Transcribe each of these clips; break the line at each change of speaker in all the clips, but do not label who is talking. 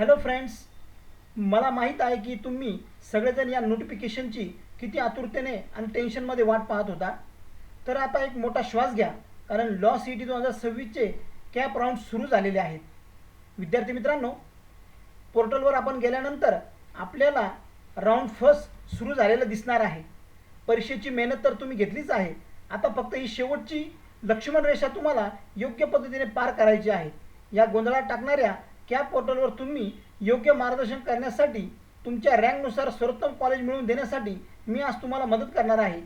Hello friends, मला माहीत आहे की तुम्ही सगळेजण या नोटिफिकेशनची किती आतुरतेने आणि टेन्शनमध्ये वाट पाहत होता. तर आता एक मोठा श्वास घ्या, कारण लॉ सी ई टी 2026चे कॅप राऊंड सुरू झालेले आहेत. विद्यार्थी मित्रांनो, पोर्टलवर आपण गेल्यानंतर आपल्याला राऊंड फर्स्ट सुरू झालेलं दिसणार आहे. परीक्षेची मेहनत तर तुम्ही घेतलीच आहे. आता फक्त ही शेवटची लक्ष्मण रेषा तुम्हाला योग्य पद्धतीने पार करायची आहे. या गोंधळात टाकणाऱ्या कॅप पोर्टलवर तुम्ही योग्य मार्गदर्शन करण्यासाठी, तुमच्या रँकनुसार सर्वोत्तम कॉलेज मिळवून देण्यासाठी मी आज तुम्हाला मदत करणार आहे.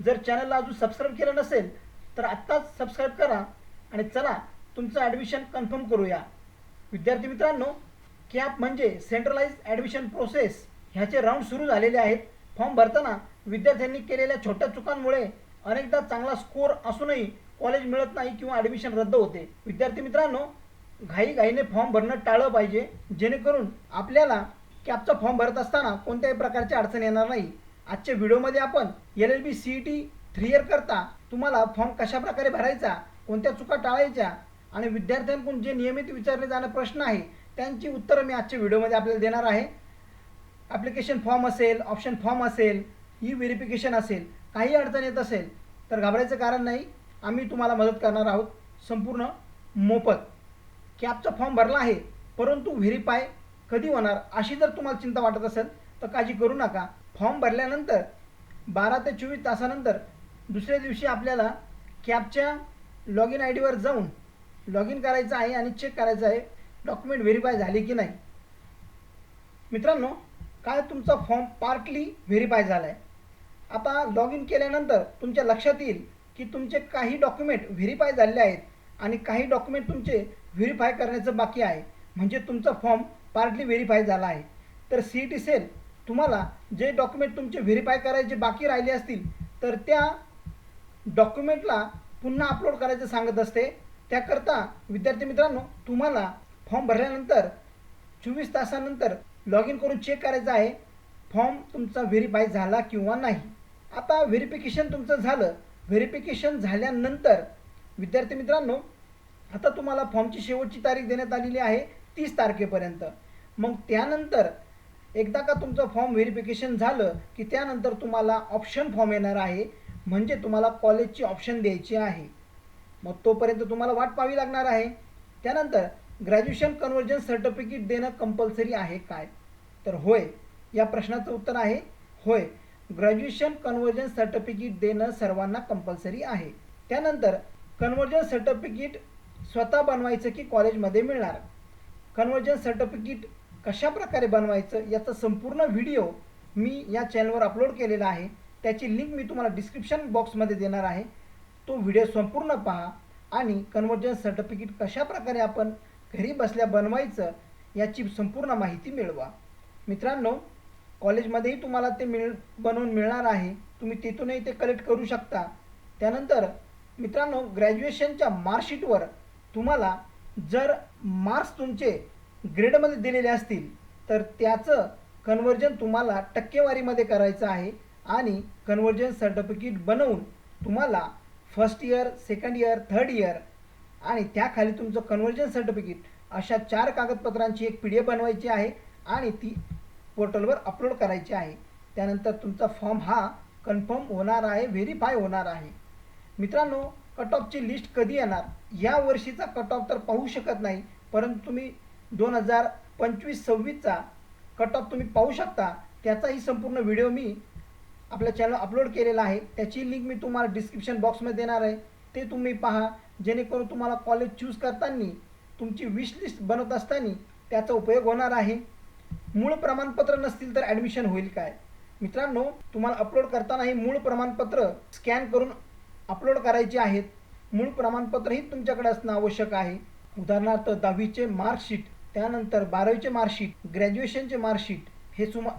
जर चॅनलला अजून सबस्क्राईब केलं नसेल तर आत्ताच सबस्क्राईब करा आणि चला तुमचं ॲडमिशन कन्फर्म करूया. विद्यार्थी मित्रांनो, कॅप म्हणजे सेंट्रलाइज ॲडमिशन प्रोसेस ह्याचे राऊंड सुरू झालेले आहेत. फॉर्म भरताना विद्यार्थ्यांनी केलेल्या छोट्या चुकांमुळे अनेकदा चांगला स्कोअर असूनही कॉलेज मिळत नाही किंवा ॲडमिशन रद्द होते. विद्यार्थी मित्रांनो, घाईघाईने फॉर्म भरणं टाळलं पाहिजे, जेणेकरून आपल्याला कॅपचा फॉर्म भरत असताना कोणत्याही प्रकारची अडचण येणार नाही. आजच्या व्हिडिओमध्ये आपण LLB CET 3 इयर करता तुम्हाला फॉर्म कशा प्रकारे भरायचा, कोणत्या चुका टाळायच्या आणि विद्यार्थ्यांकडून जे नियमित विचारले जाणारे प्रश्न आहे त्यांची उत्तरं मी आजच्या व्हिडिओमध्ये आपल्याला देणार आहे. ॲप्लिकेशन फॉर्म असेल, ऑप्शन फॉर्म असेल, ई व्हेरिफिकेशन असेल, काही अडचण येत असेल तर घाबरायचं कारण नाही. आम्ही तुम्हाला मदत करणार आहोत संपूर्ण मोफत. कॅपचा फॉर्म भरला आहे, परंतु व्हेरीफाय कधी होणार अशी जर तुम्हाला चिंता वाटत असेल तर काळजी करू नका. फॉर्म भरल्यानंतर 12 ते 24 तासानंतर दुसऱ्या दिवशी आपल्याला कॅपच्या लॉग इन ID वर जाऊन लॉग इन करायचं आहे आणि चेक करायचं आहे डॉक्युमेंट व्हेरीफाय झाले की नाही. मित्रांनो, काय तुमचा फॉर्म पार्टली व्हेरीफाय झाला आहे. आता लॉग इन केल्यानंतर तुमच्या लक्षात येईल की तुमचे काही डॉक्युमेंट व्हेरीफाय झालेले आहेत आणि काही डॉक्युमेंट तुमचे व्हेरीफाय करण्याचं बाकी आहे. म्हणजे तुमचा फॉर्म पार्टली व्हेरीफाय झाला आहे. तर CET सेल तुम्हाला जे डॉक्युमेंट तुमचे व्हेरीफाय करायचे बाकी राहिले असतील तर त्या डॉक्युमेंटला पुन्हा अपलोड करायचं सांगत असते. त्याकरता विद्यार्थी मित्रांनो, तुम्हाला फॉर्म भरल्यानंतर 24 तासानंतर लॉग इन करून चेक करायचं आहे फॉर्म तुमचा व्हेरीफाय झाला किंवा नाही. आता व्हेरिफिकेशन तुमचं झालं. व्हेरिफिकेशन झाल्यानंतर विद्यार्थी मित्रांनो, आता तुम्हाला फॉर्मची शेवटची तारीख देण्यात आलेली आहे 30 तारखेपर्यंत. मग त्यानंतर एकदा का तुमचं फॉर्म व्हेरिफिकेशन झालं की त्यानंतर तुम्हाला ऑप्शन फॉर्म येणार आहे. म्हणजे तुम्हाला कॉलेजची ऑप्शन द्यायची आहे. मग तोपर्यंत तुम्हाला वाट पाहावी लागणार आहे. त्यानंतर ग्रॅज्युएशन कन्व्हर्जन सर्टिफिकेट देणं कंपल्सरी आहे काय? तर होय, या प्रश्नाचं उत्तर आहे होय. ग्रॅज्युएशन कन्व्हर्जन सर्टिफिकेट देणं सर्वांना कंपल्सरी आहे. त्यानंतर कन्व्हर्जन सर्टिफिकेट स्वतः बनवायचं की कॉलेजमध्ये मिळणार? कन्व्हर्जन सर्टिफिकेट कशा प्रकारे बनवायचं याचा संपूर्ण व्हिडिओ मी या चॅनलवर अपलोड केलेला आहे. त्याची लिंक मी तुम्हाला डिस्क्रिप्शन बॉक्समध्ये देणार आहे. तो व्हिडिओ संपूर्ण पहा आणि कन्व्हर्जन सर्टिफिकेट कशा प्रकारे आपण घरी बसल्या बनवायचं याची संपूर्ण माहिती मिळवा. मित्रांनो, कॉलेजमध्येही तुम्हाला ते बनवून मिळणार आहे. तुम्ही तिथूनही ते कलेक्ट करू शकता. त्यानंतर मित्रांनो, ग्रॅज्युएशनच्या मार्कशीटवर तुम्हाला जर मार्क्स तुमचे ग्रेडमध्ये दिलेले असतील तर त्याचं कन्व्हर्जन तुम्हाला टक्केवारीमध्ये करायचं आहे आणि कन्व्हर्जन सर्टिफिकेट बनवून तुम्हाला first year, second year, third year आणि त्याखाली तुमचं कन्व्हर्जन सर्टिफिकेट अशा 4 कागदपत्रांची एक PDF बनवायची आहे आणि ती पोर्टलवर अपलोड करायची आहे. त्यानंतर तुमचा फॉर्म हा कन्फर्म होणार आहे, व्हेरीफाय होणार आहे. मित्रांनो, कट ऑफची लिस्ट कधी येणार? या वर्षीचा कट ऑफ तर पाहू शकत नाही, परंतु तुम्ही 2025-26चा कट ऑफ तुम्ही पाहू शकता. त्याचाही संपूर्ण व्हिडिओ मी आपल्या चॅनल अपलोड केलेला आहे. त्याची लिंक मी तुम्हाला डिस्क्रिप्शन बॉक्समध्ये देणार आहे. ते तुम्ही पहा, जेणेकरून तुम्हाला कॉलेज चूज करताना, तुमची विश लिस्ट बनवत असताना त्याचा उपयोग होणार आहे. मूळ प्रमाणपत्र नसतील तर ॲडमिशन होईल काय? मित्रांनो, तुम्हाला अपलोड करताना हे मूळ प्रमाणपत्र स्कॅन करून अपलोड करायचे आहेत. मूळ प्रमाणपत्रही तुमच्याकडे असणं आवश्यक आहे. उदाहरणार्थ 10वीचे मार्कशीट, त्यानंतर 12वीचे मार्कशीट, ग्रॅज्युएशनचे मार्कशीट,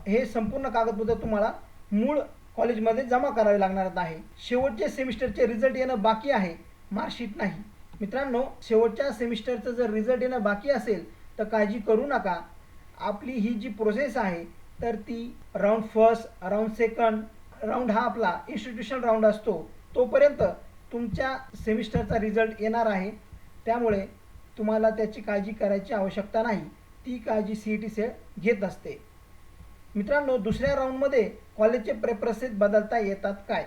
हे संपूर्ण कागदपत्र तुम्हाला मूळ कॉलेजमध्ये जमा करावे लागणार आहे. शेवटचे सेमिस्टरचे रिझल्ट येणं बाकी आहे, मार्कशीट नाही. मित्रांनो, शेवटच्या सेमिस्टरचं जर रिझल्ट येणं बाकी असेल तर काळजी करू नका. आपली ही जी प्रोसेस आहे तर ती round first, round second, round हा आपला इन्स्टिट्यूशन राऊंड असतो. तोपर्यंत तुमच्या सेमिस्टरचा रिझल्ट येणार आहे. त्यामुळे तुम्हाला त्याची काळजी करायची आवश्यकता नाही. ती काळजी CET सेट घेत असते. मित्रांनो, दुसऱ्या राऊंडमध्ये कॉलेजचे प्रेफरन्सेस बदलता येतात काय?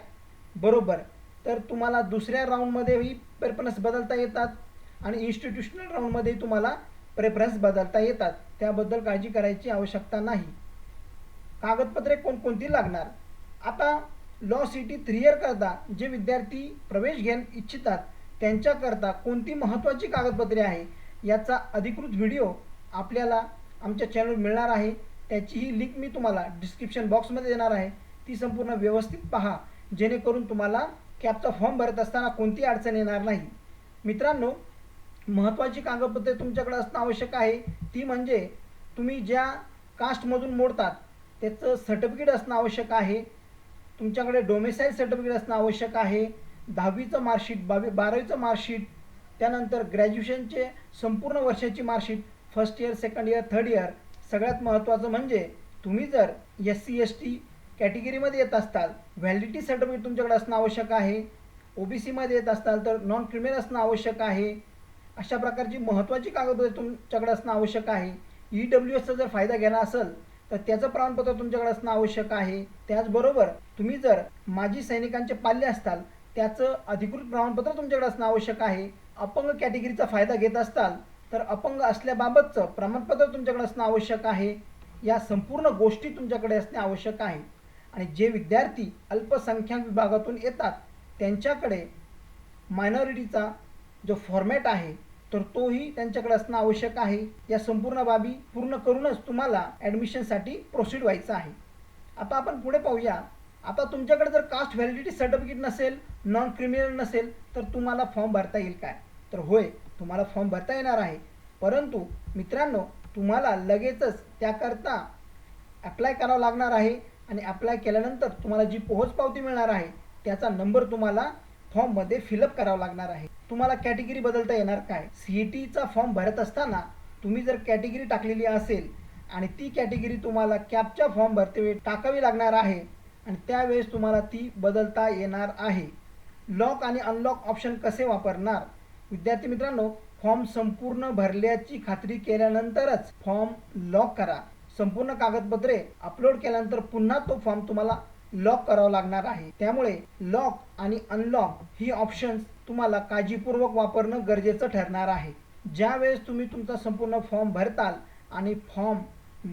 बरोबर. तर तुम्हाला दुसऱ्या राऊंडमध्येही प्रेफरन्स बदलता येतात आणि इन्स्टिट्यूशनल राऊंडमध्ये तुम्हाला प्रेफरन्स बदलता येतात. त्याबद्दल काळजी करायची आवश्यकता नाही. कागदपत्रे कोणकोणती लागणार? आता लॉ CET 3 इयर करता जे विद्यार्थी प्रवेश घेऊ इच्छितात त्यांच्याकरता कोणती महत्त्वाची कागदपत्रे आहे याचा अधिकृत व्हिडिओ आपल्याला आमच्या चॅनलवर मिळणार आहे. त्याचीही लिंक मी तुम्हाला डिस्क्रिप्शन बॉक्समध्ये देणार आहे. ती संपूर्ण व्यवस्थित पहा, जेणेकरून तुम्हाला कॅपचा फॉर्म भरत असताना कोणती अडचण येणार नाही. मित्रांनो, महत्त्वाची कागदपत्रे तुमच्याकडे असणं आवश्यक आहे. ती म्हणजे तुम्ही ज्या कास्टमधून मोडतात त्याचं सर्टिफिकेट असणं आवश्यक आहे. तुमच्याकडे डोमेसाईल सर्टिफिकेट असणं आवश्यक आहे. 10वीचं मार्कशीट, 12वीचं मार्कशीट, त्यानंतर ग्रॅज्युएशनचे संपूर्ण वर्षाची marksheet, first year, second year, third year. सगळ्यात महत्त्वाचं म्हणजे तुम्ही जर SC ST कॅटेगरीमध्ये येत असताल, व्हॅलिडिटी सर्टिफिकेट तुमच्याकडे असणं आवश्यक आहे. OBC मध्ये येत असताल तर नॉन क्रिमिनल असणं आवश्यक आहे. अशा प्रकारची महत्त्वाची कागदपत्रे तुमच्याकडे असणं आवश्यक आहे. EWSचा जर फायदा घेणार असेल तर त्याचं प्रमाणपत्र तुमच्याकडे असणं आवश्यक आहे. त्याचबरोबर तुम्ही जर माजी सैनिकांचे पाल्य असताल त्याचं अधिकृत प्रमाणपत्र तुमच्याकडे असणं आवश्यक आहे. अपंग कॅटेगरीचा फायदा घेत असताल तर अपंग असल्याबाबतचं प्रमाणपत्र तुमच्याकडे असणं आवश्यक आहे. या संपूर्ण गोष्टी तुमच्याकडे असणे आवश्यक आहे. आणि जे विद्यार्थी अल्पसंख्याक विभागातून येतात त्यांच्याकडे मायनॉरिटीचा जो फॉर्मॅट आहे तर तोही त्यांच्याकडे असणं आवश्यक आहे. या संपूर्ण बाबी पूर्ण करूनच तुम्हाला ॲडमिशनसाठी प्रोसीड व्हायचं आहे. आता आपण पुढे पाहूया. आता तुमच्याकडे जर कास्ट व्हॅलिडिटी सर्टिफिकेट नसेल, नॉन क्रिमिनल नसेल तर तुम्हाला फॉर्म भरता येईल काय? तर होय, तुम्हाला फॉर्म भरता येणार आहे. परंतु मित्रांनो, तुम्हाला लगेचच त्याकरता अप्लाय करावं लागणार आहे आणि अप्लाय केल्यानंतर तुम्हाला जी पोहोचपावती मिळणार आहे त्याचा नंबर तुम्हाला फॉर्ममध्ये फिलअप करावा लागणार आहे. तुम्हाला कॅटेगरी बदलता येणार काय? CETचा फॉर्म भरत असताना तुम्ही जर कॅटेगरी टाकलेली असेल आणि ती कॅटेगरी तुम्हाला कॅपच्या फॉर्म भरतेवेळी टाकावी लागणार आहे आणि त्यावेळेस तुम्हाला ती बदलता येणार आहे. लॉक आणि अनलॉक ऑप्शन कसे वापरणार? विद्यार्थी मित्रांनो, फॉर्म संपूर्ण भरल्याची खात्री केल्यानंतरच फॉर्म लॉक करा. संपूर्ण कागदपत्रे अपलोड केल्यानंतर पुन्हा तो फॉर्म तुम्हाला लॉक करावा लागणार आहे. त्यामुळे लॉक आणि अनलॉक ही ऑप्शन्स तुम्हाला काळजीपूर्वक वापरणं गरजेचं ठरणार आहे. ज्यावेळेस तुम्ही तुमचा संपूर्ण फॉर्म भरताल आणि फॉर्म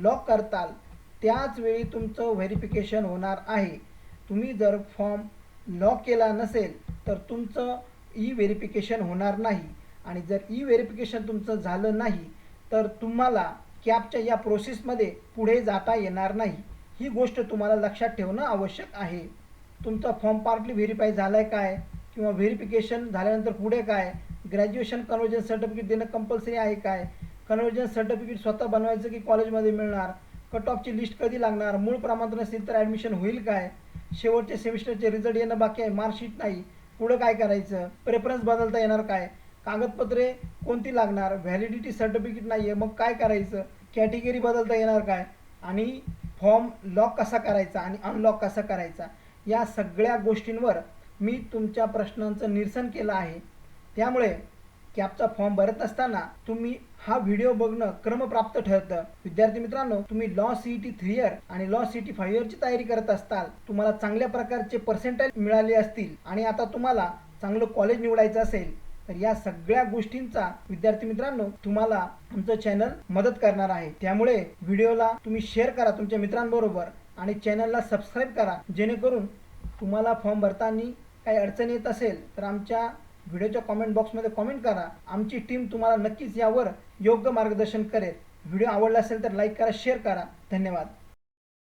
लॉक करताल त्याच वेळी तुमचं व्हेरिफिकेशन होणार आहे. तुम्ही जर फॉर्म लॉक केला नसेल तर तुमचं व्हेरिफिकेशन होणार नाही आणि जर व्हेरिफिकेशन तुमचं झालं नाही तर तुम्हाला कॅपच्या या प्रोसेसमध्ये पुढे जाता येणार नाही. ही गोष्ट तुम्हाला लक्षात ठेवणं आवश्यक आहे. तुमचा फॉर्म पार्टली व्हेरीफाय झाला आहे काय किंवा व्हेरिफिकेशन झाल्यानंतर पुढे काय? ग्रॅज्युएशन कन्वर्जन सर्टिफिकेट देणं कंपल्सरी आहे काय? कन्वर्जन सर्टिफिकेट स्वतः बनवायचं की कॉलेजमध्ये मिळणार? कट ऑफची लिस्ट कधी लागणार? मूळ प्रमाणपत्र नसेल तर ॲडमिशन होईल काय? शेवटच्या सेमिस्टरचे रिझल्ट येणं बाकी आहे, मार्कशीट नाही, पुढं काय करायचं? प्रेफरन्स बदलता येणार काय? कागदपत्रे कोणती लागणार? व्हॅलिडिटी सर्टिफिकेट नाही आहे, मग काय करायचं? कॅटेगरी बदलता येणार काय? आणि फॉर्म लॉक कसा करायचा आणि अनलॉक कसा करायचा? या सगळ्या गोष्टींवर मी तुमच्या प्रश्नांचं निरसन केलं आहे. त्यामुळे कॅपचा फॉर्म भरत असताना तुम्ही हा व्हिडिओ बघणं क्रमप्राप्त ठरतं. विद्यार्थी मित्रांनो, तुम्ही लॉ CET 3 इयर आणि लॉ CET 5 इयरची तयारी करत असताल, तुम्हाला चांगल्या प्रकारचे पर्सेंटाइल मिळाले असतील आणि आता तुम्हाला चांगलं कॉलेज निवडायचं असेल तर या सगळ्या गोष्टींचा विद्यार्थी मित्रांनो तुम्हाला आमचं चॅनल मदत करणार आहे. त्यामुळे व्हिडिओला तुम्ही शेअर करा तुमच्या मित्रांबरोबर आणि चॅनलला सबस्क्राईब करा, जेणेकरून तुम्हाला फॉर्म भरताना काही अडचण येत असेल तर आमच्या व्हिडिओच्या कॉमेंट बॉक्समध्ये कॉमेंट करा. आमची टीम तुम्हाला नक्कीच यावर योग्य मार्गदर्शन करेल. व्हिडिओ आवडला असेल तर लाईक करा, शेअर करा. धन्यवाद.